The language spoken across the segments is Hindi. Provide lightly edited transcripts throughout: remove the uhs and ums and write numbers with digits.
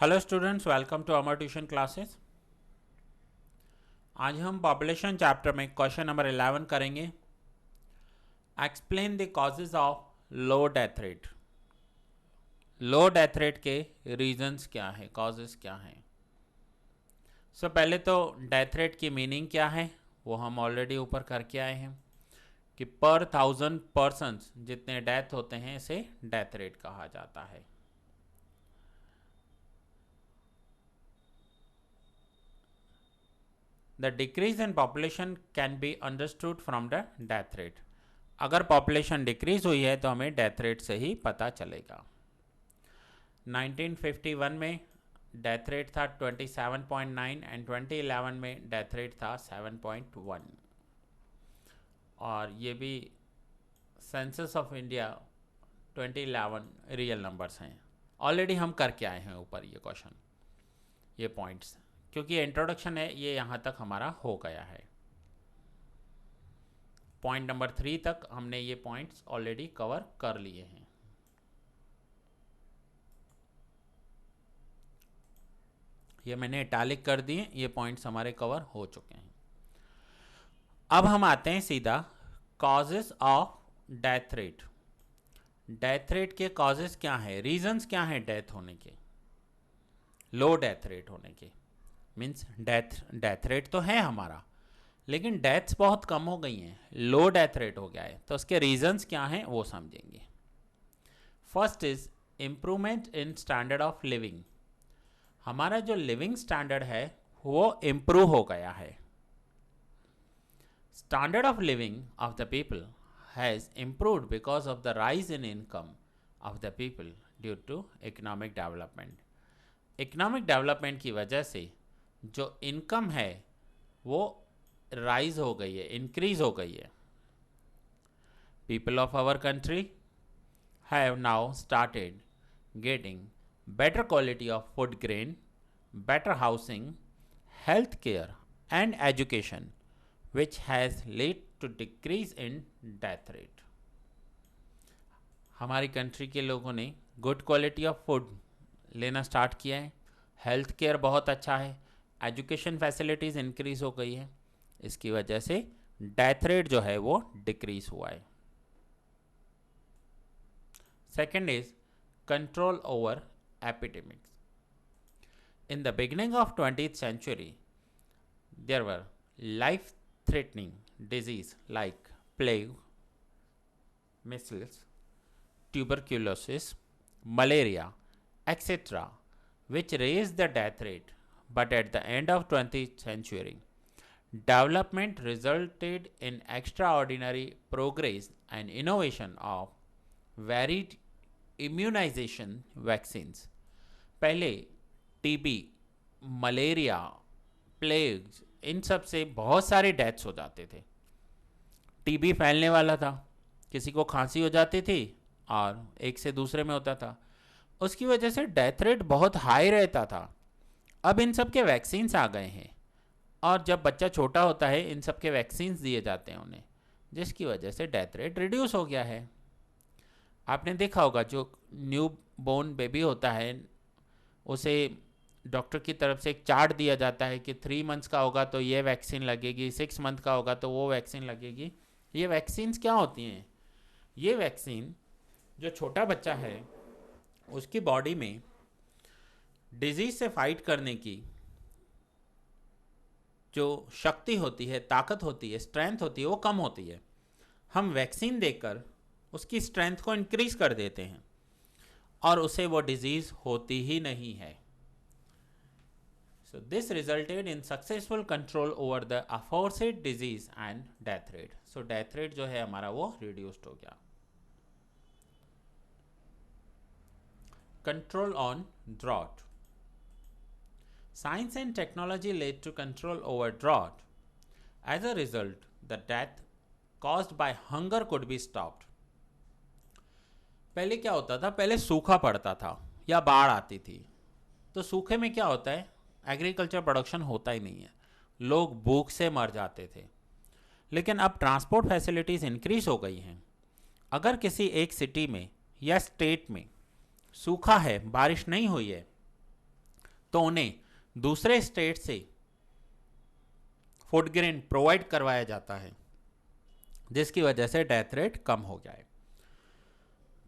Hello students, welcome to Amar tuition classes. आज हम पॉपुलेशन चैप्टर में क्वेश्चन नंबर 11 करेंगे। Explain the causes of low death rate. Low death rate के रीजंस क्या है, कॉजेज क्या हैं। पहले तो डेथ रेट की मीनिंग क्या है वो हम ऑलरेडी ऊपर करके आए हैं कि पर 1000 पर्सन्स जितने डेथ होते हैं इसे डेथ रेट कहा जाता है। The decrease in population can be understood from the death rate। अगर पॉपुलेशन डिक्रीज हुई है तो हमें डेथ रेट से ही पता चलेगा। 1951 में डेथ रेट था 27.9 एंड 2011 में डेथ रेट था 7.1। और ये भी census of India 2011 real numbers हैं। ऑलरेडी हम करके आए हैं ऊपर ये क्वेश्चन, ये पॉइंट्स, क्योंकि इंट्रोडक्शन है ये यहाँ तक हमारा हो गया है। पॉइंट नंबर 3 तक हमने ये पॉइंट्स ऑलरेडी कवर कर लिए हैं। ये मैंने इटैलिक कर दिए, ये पॉइंट्स हमारे कवर हो चुके हैं। अब हम आते हैं सीधा causes of death rate. Death rate के कॉजेस क्या हैं, रीजंस क्या हैं डेथ होने के, लो डेथ रेट होने के। मीन्स डेथ रेट तो है हमारा, लेकिन डेथ्स बहुत कम हो गई हैं, लो डेथ रेट हो गया है, तो उसके रीजंस क्या हैं वो समझेंगे। First is improvement in standard of living. हमारा जो लिविंग स्टैंडर्ड है वो इम्प्रूव हो गया है। Standard of living of the people has improved because of the rise in income of the people due to economic development. Economic development की वजह से जो इनकम है वो राइज हो गई है, इंक्रीज हो गई है। People of our country have now started getting better quality of food grain, better housing, health care and education, which has led to decrease in death rate। हमारी कंट्री के लोगों ने गुड क्वालिटी ऑफ फूड लेना स्टार्ट किया है, हेल्थ केयर बहुत अच्छा है, एजुकेशन फैसिलिटीज़ इंक्रीज हो गई है, इसकी वजह से डेथ रेट जो है वो डिक्रीज हुआ है। Second is control over epidemics। In the beginning of 20th century, there were life-threatening diseases like plague, measles, tuberculosis, malaria, etc., which raised the death rate. But at the end of 20th century, development resulted in extraordinary progress and innovation of varied immunization vaccines। पहले टीबी, मलेरिया, प्लेग्स, इन सब से बहुत सारे डेथ्स हो जाते थे। टीबी फैलने वाला था, किसी को खांसी हो जाती थी और एक से दूसरे में होता था, उसकी वजह से डेथ रेट बहुत हाई रहता था। अब इन सब के वैक्सीन्स आ गए हैं और जब बच्चा छोटा होता है इन सब के वैक्सीन्स दिए जाते हैं उन्हें, जिसकी वजह से डेथ रेट रिड्यूस हो गया है। आपने देखा होगा जो न्यू बोर्न बेबी होता है उसे डॉक्टर की तरफ से एक चार्ट दिया जाता है कि 3 मंथ्स का होगा तो ये वैक्सीन लगेगी, 6 मंथ का होगा तो वो वैक्सीन लगेगी। ये वैक्सीन्स क्या होती हैं, ये वैक्सीन जो छोटा बच्चा है उसकी बॉडी में डिजीज से फाइट करने की जो शक्ति होती है, ताकत होती है, स्ट्रेंथ होती है, वो कम होती है। हम वैक्सीन देकर उसकी स्ट्रेंथ को इंक्रीज कर देते हैं और उसे वो डिजीज होती ही नहीं है। So this resulted in successful control over the aforesaid disease and death rate। So death rate जो है हमारा वो reduced हो गया। Control on drought। Science and technology led to control over drought। As a result, the death caused by hunger could be stopped। पहले क्या होता था, पहले सूखा पड़ता था या बाढ़ आती थी, तो सूखे में क्या होता है, एग्रीकल्चर प्रोडक्शन होता ही नहीं है, लोग भूख से मर जाते थे। लेकिन अब ट्रांसपोर्ट फैसिलिटीज़ इंक्रीज हो गई हैं। अगर किसी एक सिटी में या स्टेट में सूखा है, बारिश नहीं हुई है, तो उन्हें दूसरे स्टेट से फूड ग्रेन प्रोवाइड करवाया जाता है, जिसकी वजह से डेथ रेट कम हो गया है.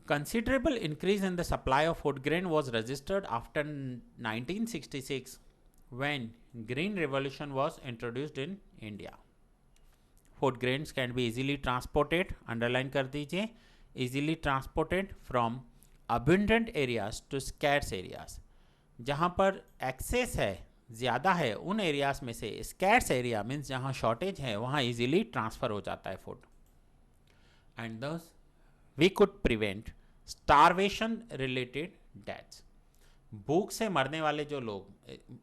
Considerable increase in the supply of food grain was registered after 1966 when Green Revolution was introduced in India. Food grains can be easily transported, underline कर दीजिए, easily transported from abundant areas to scarce areas. जहाँ पर एक्सेस है, ज़्यादा है, उन एरियाज में से स्कैर्स एरिया मीन्स जहाँ शॉर्टेज है वहाँ इजीली ट्रांसफ़र हो जाता है food. And thus we could prevent starvation related deaths. भूख से मरने वाले जो लोग,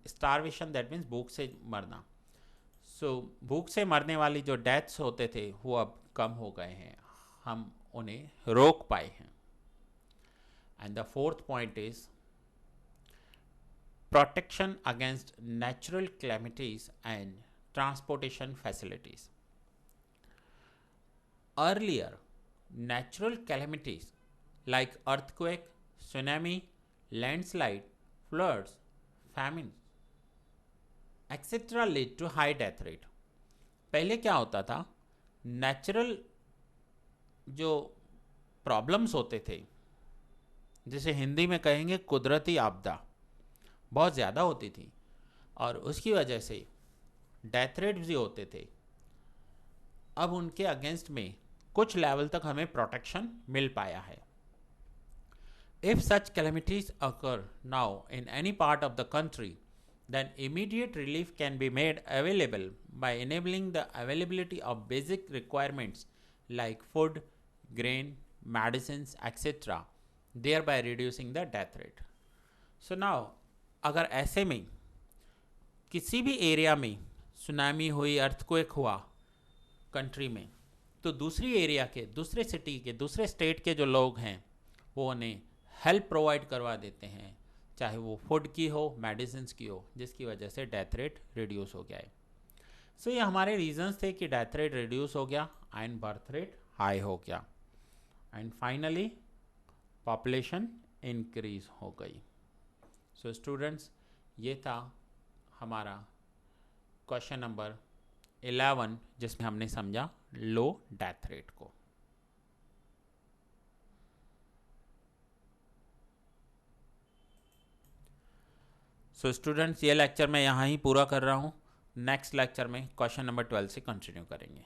स्टारवेशन दैट मीन्स भूख से मरना, सो भूख से मरने वाली जो डेथ्स होते थे वो अब कम हो गए हैं, हम उन्हें रोक पाए हैं. And the fourth point is protection against natural calamities and transportation facilities. Earlier, natural calamities like earthquake, tsunami, landslide, floods, famine, etc. lead to high death rate. पहले क्या होता था, नेचुरल जो प्रॉब्लम्स होते थे, जिसे हिंदी में कहेंगे कुदरती आपदा, बहुत ज़्यादा होती थी और उसकी वजह से डेथ रेट भी होते थे. अब उनके अगेंस्ट में कुछ लेवल तक हमें प्रोटेक्शन मिल पाया है. If such calamities occur now in any part of the country, then immediate relief can be made available by enabling the availability of basic requirements like food, grain, medicines etcetera, thereby reducing the death rate. So now अगर ऐसे में किसी भी एरिया में सुनामी हुई, अर्थक्वेक हुआ कंट्री में, तो दूसरी एरिया के, दूसरे सिटी के, दूसरे स्टेट के जो लोग हैं वो उन्हें हेल्प प्रोवाइड करवा देते हैं, चाहे वो फूड की हो, मेडिसिन की हो, जिसकी वजह से डेथ रेट रिड्यूस हो गया है. सो ये हमारे रीजंस थे कि डेथ रेट रिड्यूस हो गया एंड बर्थ रेट हाई हो गया एंड फाइनली पॉपुलेशन इंक्रीज हो गई. सो स्टूडेंट्स, ये था हमारा क्वेश्चन नंबर 11 जिसमें हमने समझा लो डेथ रेट को. सो स्टूडेंट्स, ये लेक्चर मैं यहाँ ही पूरा कर रहा हूँ. नेक्स्ट लेक्चर में क्वेश्चन नंबर 12 से कंटिन्यू करेंगे.